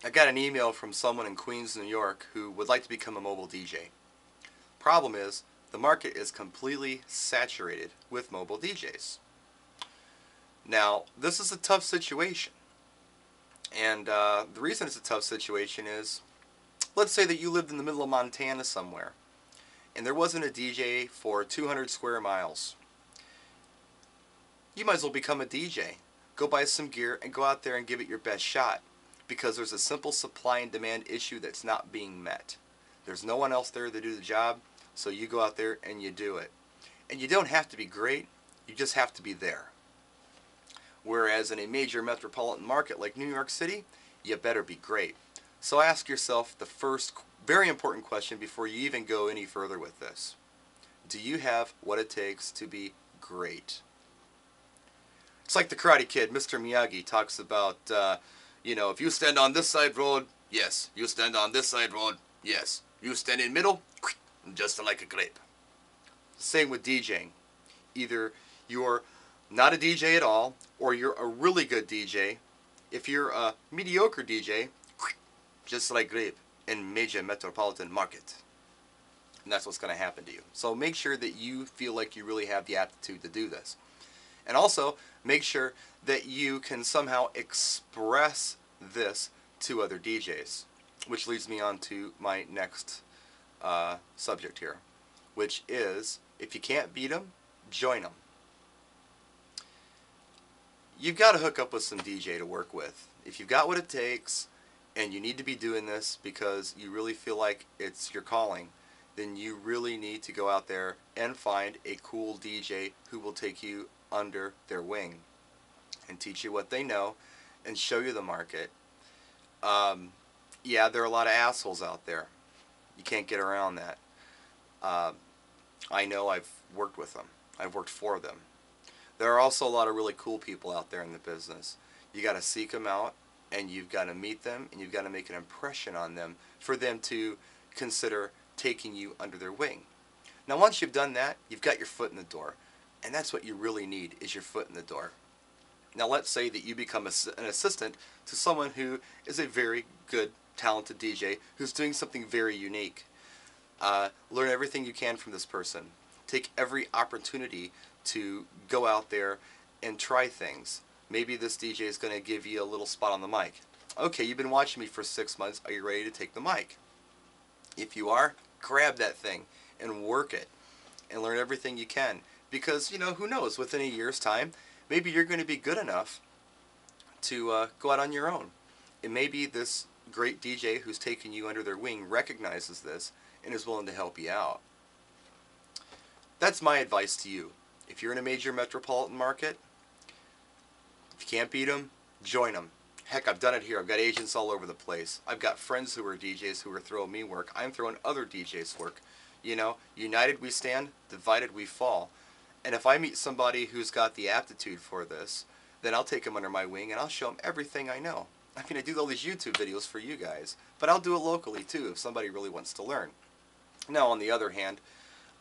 I got an email from someone in Queens, New York who would like to become a mobile DJ. Problem is, the market is completely saturated with mobile DJs. Now, this is a tough situation. And the reason it's a tough situation is, let's say that you lived in the middle of Montana somewhere, and there wasn't a DJ for 200 square miles. You might as well become a DJ. Go buy some gear and go out there and give it your best shot, because there's a simple supply and demand issue that's not being met. There's no one else there to do the job, so you go out there and you do it. And you don't have to be great, you just have to be there. Whereas in a major metropolitan market like New York City, you better be great. So ask yourself the first very important question before you even go any further with this. Do you have what it takes to be great? It's like the Karate Kid, Mr. Miyagi talks about, if you stand on this side road, yes. You stand on this side road, yes. You stand in middle, just like a grape. Same with DJing. Either you're not a DJ at all, or you're a really good DJ. If you're a mediocre DJ, just like grape in major metropolitan market. And that's what's going to happen to you. So make sure that you feel like you really have the aptitude to do this. And also, make sure that you can somehow express this to other DJs. Which leads me on to my next subject here. Which is, if you can't beat them, join them. You've got to hook up with some DJ to work with. If you've got what it takes, and you need to be doing this because you really feel like it's your calling, then you really need to go out there and find a cool DJ who will take you under their wing and teach you what they know and show you the market. Yeah, there are a lot of assholes out there. You can't get around that. I know, I've worked with them. I've worked for them. There are also a lot of really cool people out there in the business. You got to seek them out, and you've got to meet them, and you've got to make an impression on them for them to consider taking you under their wing. Now, once you've done that, you've got your foot in the door, and that's what you really need, is your foot in the door. Now, let's say that you become an assistant to someone who is a very good, talented DJ who's doing something very unique. Learn everything you can from this person. Take every opportunity to go out there and try things. Maybe this DJ is going to give you a little spot on the mic. Okay, you've been watching me for 6 months. Are you ready to take the mic? If you are, grab that thing and work it and learn everything you can. Because, who knows, within a year's time, maybe you're going to be good enough to go out on your own. And maybe this great DJ who's taking you under their wing recognizes this and is willing to help you out. That's my advice to you. If you're in a major metropolitan market, if you can't beat them, join them. Heck, I've done it here. I've got agents all over the place. I've got friends who are DJs who are throwing me work. I'm throwing other DJs work. United we stand, divided we fall. And if I meet somebody who's got the aptitude for this, then I'll take them under my wing and I'll show them everything I know. I mean, I do all these YouTube videos for you guys, but I'll do it locally too if somebody really wants to learn. Now, on the other hand,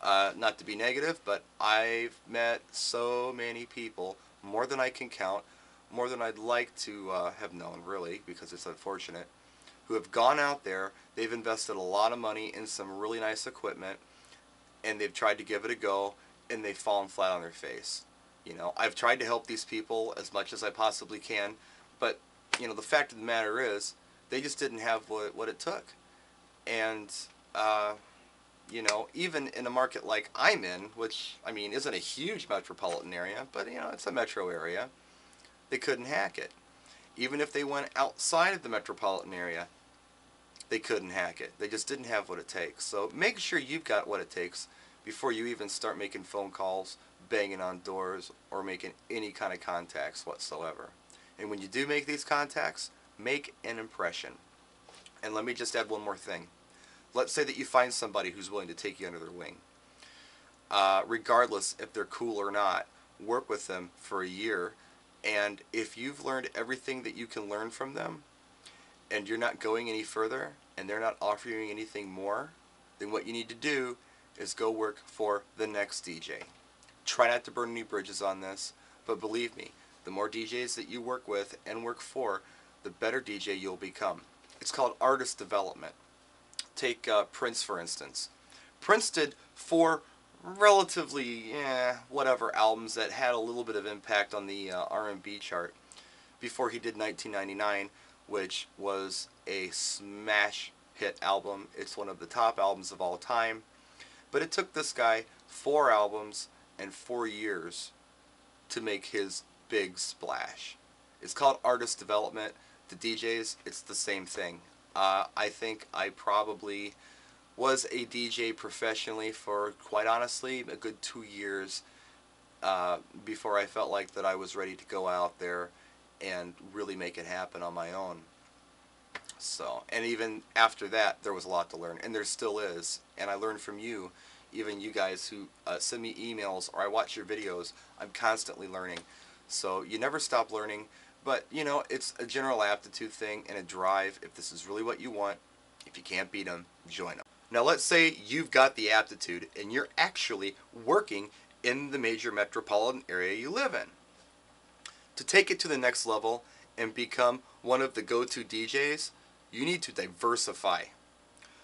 not to be negative, but I've met so many people, more than I can count, more than I'd like to have known, really, because it's unfortunate, who have gone out there, they've invested a lot of money in some really nice equipment, and they've tried to give it a go, and they've fallen flat on their face. I've tried to help these people as much as I possibly can, but, the fact of the matter is, they just didn't have what it took. And, even in a market like I'm in, which, isn't a huge metropolitan area, but, it's a metro area, they couldn't hack it. Even if they went outside of the metropolitan area, they couldn't hack it. They just didn't have what it takes. So make sure you've got what it takes before you even start making phone calls, banging on doors, or making any kind of contacts whatsoever. And when you do make these contacts, make an impression. And let me just add one more thing. Let's say that you find somebody who's willing to take you under their wing. Regardless if they're cool or not, work with them for a year. And if you've learned everything that you can learn from them, and you're not going any further, and they're not offering anything more, then what you need to do is go work for the next DJ. Try not to burn any bridges on this, but believe me, the more DJs that you work with and work for, the better DJ you'll become. It's called artist development. Take Prince, for instance. Prince did 4 relatively, whatever albums that had a little bit of impact on the R&B chart before he did 1999, which was a smash hit album. It's one of the top albums of all time. But it took this guy 4 albums and 4 years to make his big splash. It's called artist development. The DJs, it's the same thing. I think I probably was a DJ professionally for, quite honestly, a good 2 years before I felt like that I was ready to go out there and really make it happen on my own. So, and even after that, there was a lot to learn, and there still is. And I learned from you, even you guys who send me emails or I watch your videos. I'm constantly learning. So you never stop learning. But, you know, it's a general aptitude thing and a drive. If this is really what you want, if you can't beat them, join them. Now, let's say you've got the aptitude and you're actually working in the major metropolitan area you live in. To take it to the next level and become one of the go-to DJs, you need to diversify.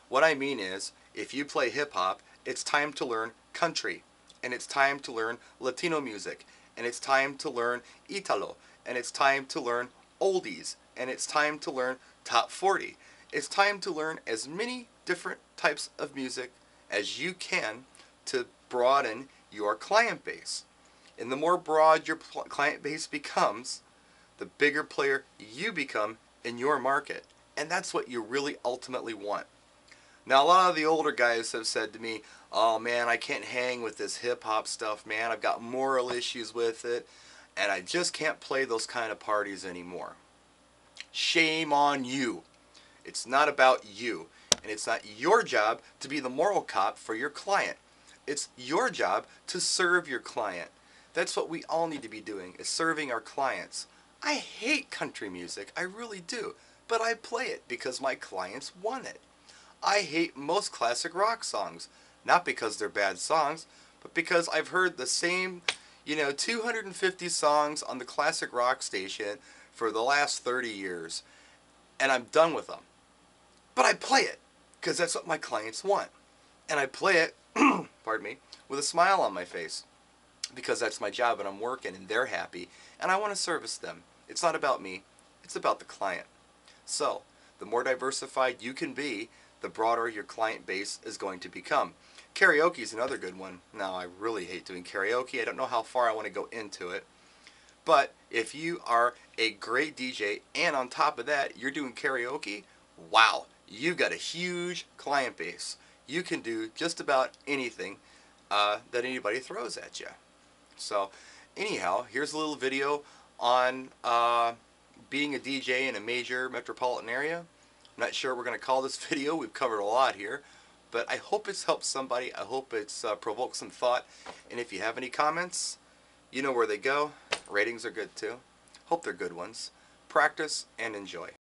What I mean is, if you play hip-hop, it's time to learn country, and it's time to learn Latino music, and it's time to learn Italo, and it's time to learn oldies, and it's time to learn top 40. It's time to learn as many different types of music as you can to broaden your client base. And the more broad your client base becomes, the bigger player you become in your market. And that's what you really ultimately want. Now, a lot of the older guys have said to me, oh man, I can't hang with this hip-hop stuff, man. I've got moral issues with it, and I just can't play those kind of parties anymore. Shame on you. It's not about you, and it's not your job to be the moral cop for your client. It's your job to serve your client. That's what we all need to be doing, is serving our clients. I hate country music, I really do, but I play it because my clients want it. I hate most classic rock songs, not because they're bad songs, but because I've heard the same, 250 songs on the classic rock station for the last 30 years, and I'm done with them. But I play it, because that's what my clients want. And I play it, pardon me, with a smile on my face, because that's my job and I'm working and they're happy, and I want to service them. It's not about me, it's about the client. So, the more diversified you can be, the broader your client base is going to become. Karaoke is another good one. Now, I really hate doing karaoke. I don't know how far I want to go into it. But if you are a great DJ and on top of that, you're doing karaoke, wow, you've got a huge client base. You can do just about anything that anybody throws at you. So, anyhow, here's a little video on being a DJ in a major metropolitan area. I'm not sure what we're going to call this video. We've covered a lot here. But I hope it's helped somebody. I hope it's provoked some thought. And if you have any comments, you know where they go. Ratings are good too. Hope they're good ones. Practice and enjoy.